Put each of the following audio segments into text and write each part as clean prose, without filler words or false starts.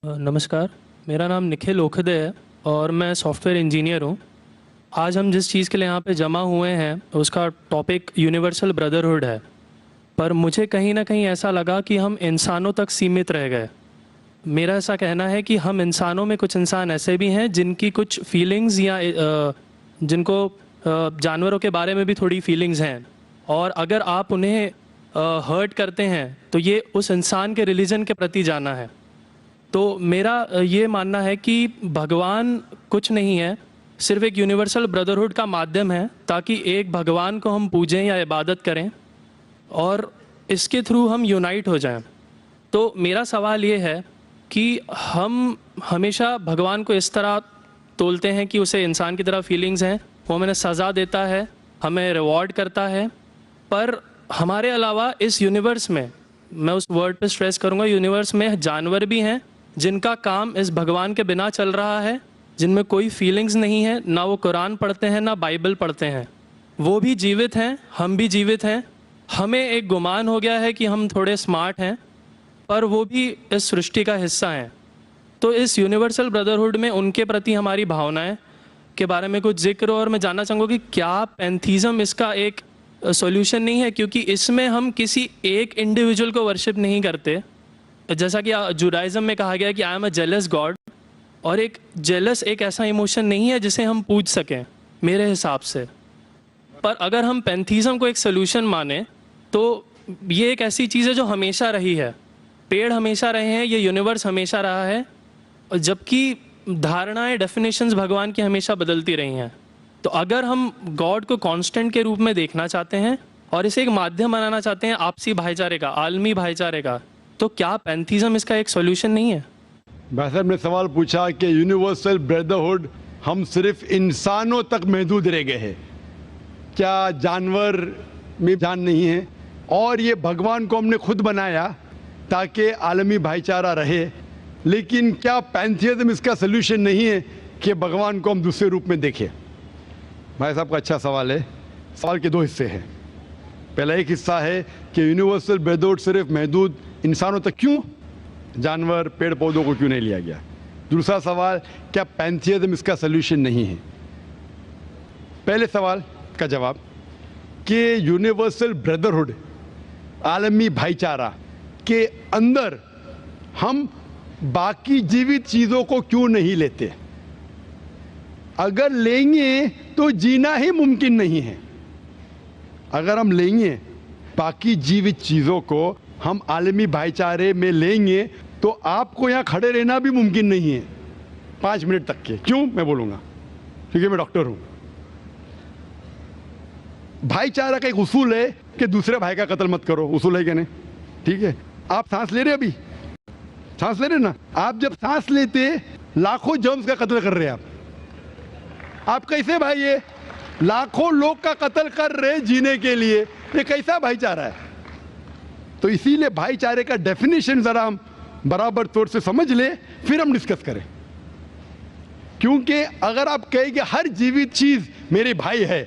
नमस्कार। मेरा नाम निखिल ओखदे है और मैं सॉफ्टवेयर इंजीनियर हूँ। आज हम जिस चीज़ के लिए यहाँ पे जमा हुए हैं उसका टॉपिक यूनिवर्सल ब्रदरहुड है। पर मुझे कहीं ना कहीं ऐसा लगा कि हम इंसानों तक सीमित रह गए। मेरा ऐसा कहना है कि हम इंसानों में कुछ इंसान ऐसे भी हैं जिनकी कुछ फीलिंग्स या जिनको जानवरों के बारे में भी थोड़ी फीलिंग्स हैं, और अगर आप उन्हें हर्ट करते हैं तो ये उस इंसान के रिलीजन के प्रति जाना है। तो मेरा ये मानना है कि भगवान कुछ नहीं है, सिर्फ एक यूनिवर्सल ब्रदरहुड का माध्यम है ताकि एक भगवान को हम पूजें या इबादत करें और इसके थ्रू हम यूनाइट हो जाएं। तो मेरा सवाल ये है कि हम हमेशा भगवान को इस तरह तोलते हैं कि उसे इंसान की तरह फीलिंग्स हैं, वो हमें सज़ा देता है, हमें रिवॉर्ड करता है। पर हमारे अलावा इस यूनिवर्स में, मैं उस वर्ड पे स्ट्रेस करूँगा, यूनिवर्स में जानवर भी हैं जिनका काम इस भगवान के बिना चल रहा है, जिनमें कोई फीलिंग्स नहीं है, ना वो कुरान पढ़ते हैं ना बाइबल पढ़ते हैं। वो भी जीवित हैं, हम भी जीवित हैं। हमें एक गुमान हो गया है कि हम थोड़े स्मार्ट हैं, पर वो भी इस सृष्टि का हिस्सा हैं। तो इस यूनिवर्सल ब्रदरहुड में उनके प्रति हमारी भावनाएं के बारे में कुछ जिक्र, और मैं जानना चाहूँगा कि क्या पैंथीज़म इसका एक सॉल्यूशन नहीं है, क्योंकि इसमें हम किसी एक इंडिविजुअल को वर्शिप नहीं करते। जैसा कि जुडाइज़म में कहा गया है कि I am a jealous God, और एक जेलस एक ऐसा इमोशन नहीं है जिसे हम पूज सकें मेरे हिसाब से। पर अगर हम पैंथीज़म को एक सोल्यूशन माने तो ये एक ऐसी चीज़ है जो हमेशा रही है। पेड़ हमेशा रहे हैं, ये यूनिवर्स हमेशा रहा है, और जबकि धारणाएं, डेफिनेशंस भगवान की हमेशा बदलती रही हैं। तो अगर हम गॉड को कांस्टेंट के रूप में देखना चाहते हैं और इसे एक माध्यम बनाना चाहते हैं आपसी भाईचारे का, आलमी भाईचारे का, तो क्या पैंथीज़म इसका एक सॉल्यूशन नहीं है? भाई साहब ने सवाल पूछा कि यूनिवर्सल ब्रदरहुड हम सिर्फ इंसानों तक महदूद रह गए हैं, क्या जानवर में जान नहीं है? और ये भगवान को हमने खुद बनाया ताकि आलमी भाईचारा रहे, लेकिन क्या पैंथीज़म इसका सल्यूशन नहीं है कि भगवान को हम दूसरे रूप में देखें? भाई साहब का अच्छा सवाल है। सवाल के दो हिस्से हैं। पहला एक हिस्सा है कि यूनिवर्सल ब्रदरहुड सिर्फ महदूद इंसानों तक क्यों, जानवर पेड़ पौधों को क्यों नहीं लिया गया? दूसरा सवाल, क्या पैंथीज़म इसका सल्यूशन नहीं है? पहले सवाल का जवाब कि यूनिवर्सल ब्रदरहुड, आलमी भाईचारा के अंदर हम बाकी जीवित चीज़ों को क्यों नहीं लेते? अगर लेंगे तो जीना ही मुमकिन नहीं है। अगर हम लेंगे बाकी जीवित चीज़ों को, हम आलमी भाईचारे में लेंगे, तो आपको यहाँ खड़े रहना भी मुमकिन नहीं है 5 मिनट तक के। क्यों? मैं बोलूँगा, क्योंकि मैं डॉक्टर हूँ। भाईचारा का एक उसूल है कि दूसरे भाई का कत्ल मत करो। उसूल है क्या नहीं? ठीक है। आप सांस ले रहे, अभी सांस ले रहे ना, आप जब सांस लेते लाखों जर्म्स का कत्ल कर रहे हैं आप कैसे भाई? ये लाखों लोग का कत्ल कर रहे जीने के लिए, ये कैसा भाईचारा है? तो इसीलिए भाईचारे का डेफिनेशन जरा हम बराबर तौर से समझ ले, फिर हम डिस्कस करें। क्योंकि अगर आप कहेंगे हर जीवित चीज मेरे भाई है,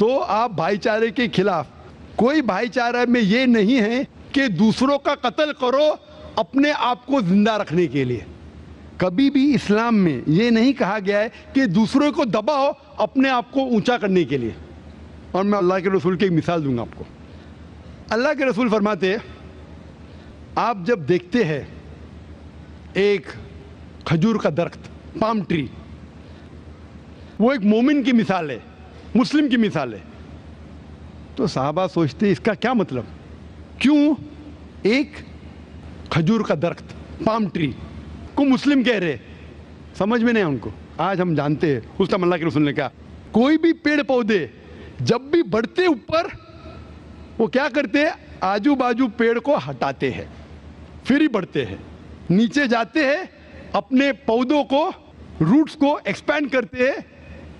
तो आप भाईचारे के खिलाफ। कोई भाईचारा में ये नहीं है कि दूसरों का कत्ल करो अपने आप को जिंदा रखने के लिए। कभी भी इस्लाम में ये नहीं कहा गया है कि दूसरों को दबाओ अपने आप को ऊंचा करने के लिए। और मैं अल्लाह के रसूल की एक मिसाल दूंगा आपको। अल्लाह के रसूल फरमाते हैं, आप जब देखते हैं एक खजूर का दरख्त, पाम ट्री, वो एक मोमिन की मिसाल है, मुस्लिम की मिसाल है, तो साहबा सोचते इसका क्या मतलब? क्यों एक खजूर का दरख्त, पाम ट्री को मुस्लिम कह रहे? समझ में नहीं उनको। आज हम जानते हैं, उस टाइम अल्लाह के रसूल ने कहा, कोई भी पेड़ पौधे जब भी बढ़ते ऊपर, वो क्या करते हैं? आजू बाजू पेड़ को हटाते हैं, फिर ही बढ़ते हैं। नीचे जाते हैं, अपने पौधों को, रूट्स को एक्सपैंड करते हैं।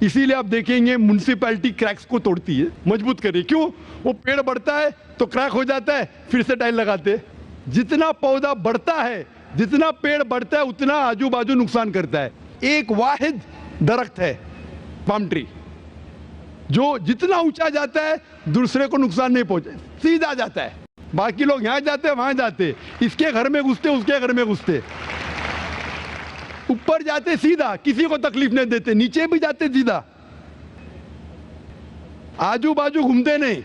इसीलिए आप देखेंगे म्युनिसिपैलिटी क्रैक्स को तोड़ती है, मजबूत करे। क्यों? वो पेड़ बढ़ता है तो क्रैक हो जाता है, फिर से टाइल लगाते हैं। जितना पौधा बढ़ता है, जितना पेड़ बढ़ता है, उतना आजू बाजू नुकसान करता है। एक वाहिद दरख्त है पाम ट्री, जो जितना ऊंचा जाता है दूसरे को नुकसान नहीं पहुंचे, सीधा जाता है। बाकी लोग यहाँ जाते वहां जाते, इसके घर में घुसते उसके घर में घुसते, ऊपर जाते सीधा, किसी को तकलीफ नहीं देते, नीचे भी जाते सीधा, आजू बाजू घूमते नहीं।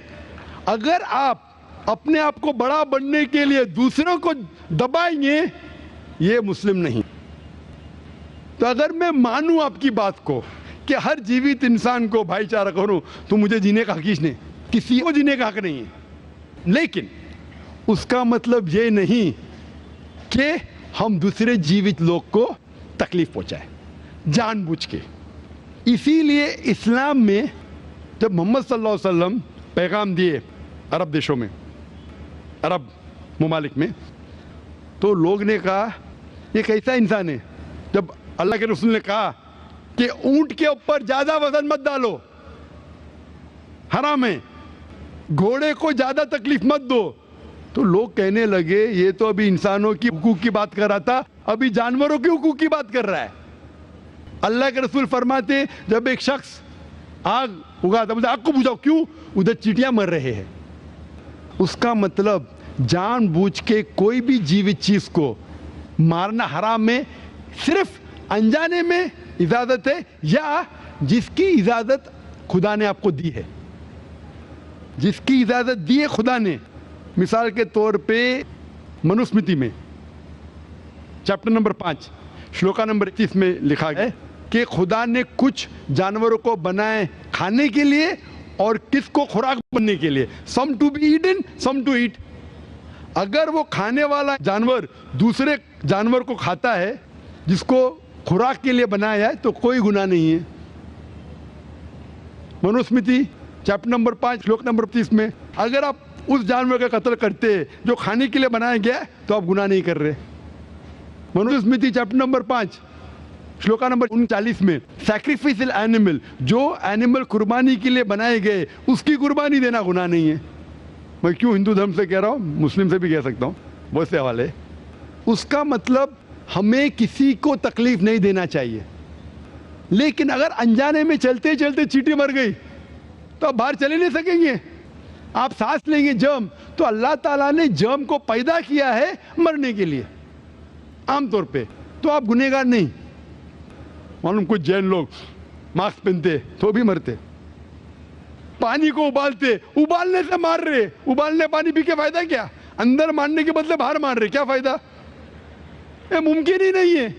अगर आप अपने आप को बड़ा बनने के लिए दूसरों को दबाएंगे, ये मुस्लिम नहीं। तो अगर मैं मानूं आपकी बात को कि हर जीवित इंसान को भाईचारा करूं, तो मुझे जीने का हक ही नहीं, किसी को जीने का हक नहीं है। लेकिन उसका मतलब ये नहीं कि हम दूसरे जीवित लोग को तकलीफ पहुंचाए जानबूझ के। इसीलिए इस्लाम में जब मोहम्मद सल्लल्लाहु अलैहि वसल्लम पैगाम दिए अरब देशों में, अरब मुमालिक में, तो लोग ने कहा ये कैसा इंसान है। जब अल्लाह के रसूल ने कहा कि ऊंट के ऊपर ज्यादा वजन मत डालो, हराम है, घोड़े को ज्यादा तकलीफ मत दो, तो लोग कहने लगे ये तो अभी इंसानों की हुकूक की बात कर रहा था, अभी जानवरों की हुकूक की बात कर रहा है। अल्लाह के रसूल फरमाते जब एक शख्स आग उगाता, मुझे आग को बुझाओ, क्यों? उधर चींटियां मर रहे हैं। उसका मतलब जानबूझ के कोई भी जीवित चीज को मारना हराम है, सिर्फ अनजाने में इजाजत है या जिसकी इजाजत खुदा ने आपको दी है, जिसकी इजाजत दी है खुदा ने। मिसाल के तौर पे मनुस्मृति में चैप्टर नंबर 5 श्लोका नंबर 31 में लिखा है कि खुदा ने कुछ जानवरों को बनाए खाने के लिए और किसको खुराक बनने के लिए, some to be eaten some to eat. अगर वो खाने वाला जानवर दूसरे जानवर को खाता है जिसको खुराक के लिए बनाया है, तो कोई गुनाह नहीं है। मनुस्मृति चैप्टर नंबर 5 श्लोक नंबर 30 में अगर आप उस जानवर का कत्ल करते जो खाने के लिए बनाया गया, तो आप गुनाह नहीं कर रहे। Manusmriti chapter number 5 shloka number 39 में सैक्रिफिशियल एनिमल, जो एनिमल कुर्बानी के लिए बनाए गए, उसकी कुर्बानी देना गुनाह नहीं है। मैं क्यों हिंदू धर्म से कह रहा हूँ, मुस्लिम से भी कह सकता हूँ, बहुत से हवाले। उसका मतलब हमें किसी को तकलीफ नहीं देना चाहिए। लेकिन अगर अनजाने में चलते चलते चींटी मर गई तो आप बाहर चले नहीं सकेंगे, आप सांस लेंगे जर्म, तो अल्लाह ताला ने जर्म को पैदा किया है मरने के लिए आमतौर पे, तो आप गुनहगार नहीं। मालूम कुछ जैन लोग मास्क पहनते तो भी मरते, पानी को उबालते, उबालने से मार रहे, उबालने पानी पी के फायदा क्या? अंदर मारने के बदले बाहर मार रहे, क्या फायदा? ये मुमकिन ही नहीं है।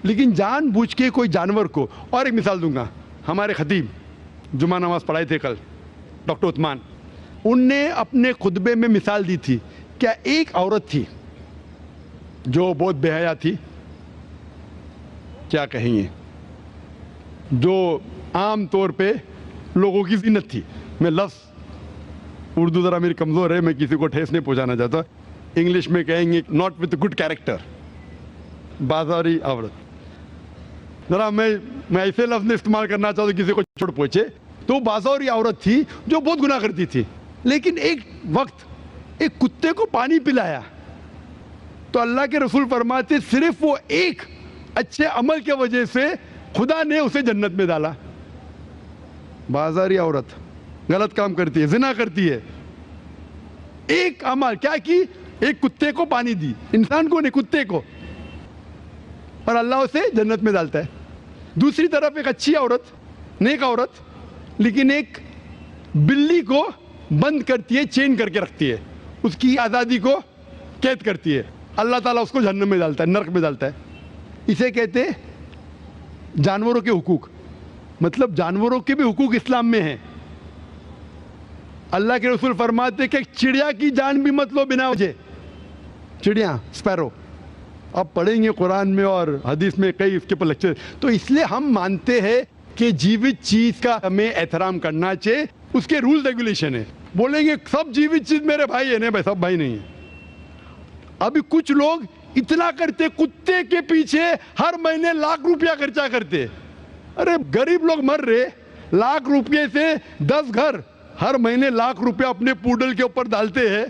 लेकिन जानबूझ के कोई जानवर को, और एक मिसाल दूंगा, हमारे खतीब जुमा नमाज पढ़ाए थे कल, डॉक्टर उस्मान, उनने अपने खुतबे में मिसाल दी थी। क्या एक औरत थी जो बहुत बेहया थी, क्या कहेंगे, जो आम तौर पे लोगों की जीनत थी। मैं लफ्ज़ उर्दू ज़रा मेरी कमज़ोर है, मैं किसी को ठेस नहीं पहुंचाना चाहता, इंग्लिश में कहेंगे नॉट विथ गुड कैरेक्टर, बाजारी औरत। ज़रा मैं ऐसे लफ्ज़ नहीं इस्तेमाल करना चाहता किसी को चोट पहुंचे, तो बाजारी औरत थी जो बहुत गुनाह करती थी। लेकिन एक वक्त एक कुत्ते को पानी पिलाया, तो अल्लाह के रसूल फरमाते सिर्फ वो एक अच्छे अमल के वजह से खुदा ने उसे जन्नत में डाला। बाजारी औरत गलत काम करती है, जिना करती है, एक अमल क्या की, एक कुत्ते को पानी दी, इंसान को नहीं कुत्ते को, और अल्लाह उसे जन्नत में डालता है। दूसरी तरफ एक अच्छी औरत, नेक औरत, लेकिन एक बिल्ली को बंद करती है, चेन करके रखती है, उसकी आज़ादी को कैद करती है, अल्लाह ताला उसको जहन्नम में डालता है, नरक में डालता है। इसे कहते जानवरों के हुकूक। मतलब जानवरों के भी हुकूक इस्लाम में हैं। अल्लाह के रसूल फरमाते कि चिड़िया की जान भी मत लो बिना वजह, चिड़िया स्पैरो, आप पढ़ेंगे कुरान में और हदीस में कई इसके पर लेक्चर। तो इसलिए हम मानते हैं कि जीवित चीज का हमें एहतराम करना चाहिए, उसके रूल रेगुलेशन है। बोलेंगे सब जीवित चीज मेरे भाई है, नहीं भाई, सब भाई नहीं है। अभी कुछ लोग इतना करते, कुत्ते के पीछे हर महीने लाख रुपया खर्चा करते। अरे गरीब लोग मर रहे, लाख रुपये से 10 घर हर महीने लाख रुपया अपने पूडल के ऊपर डालते हैं।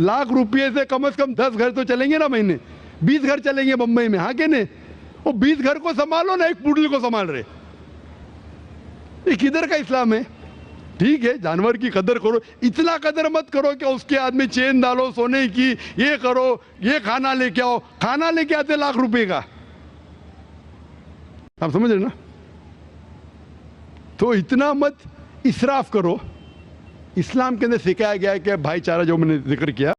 लाख रुपये से कम 10 घर तो चलेंगे ना महीने, 20 घर चलेंगे बम्बई में, हाँ के नहीं? वो 20 घर को संभालो ना, एक पूडल को संभाल रहे। ये किधर का इस्लाम है? ठीक है, जानवर की कदर करो, इतना कदर मत करो कि उसके हाथ में चेन डालो सोने की, ये करो, ये खाना लेके आओ, खाना लेके आते लाख रुपए का, आप समझ रहे ना? तो इतना मत इसराफ करो। इस्लाम के अंदर सिखाया गया है कि भाईचारा, जो मैंने जिक्र किया,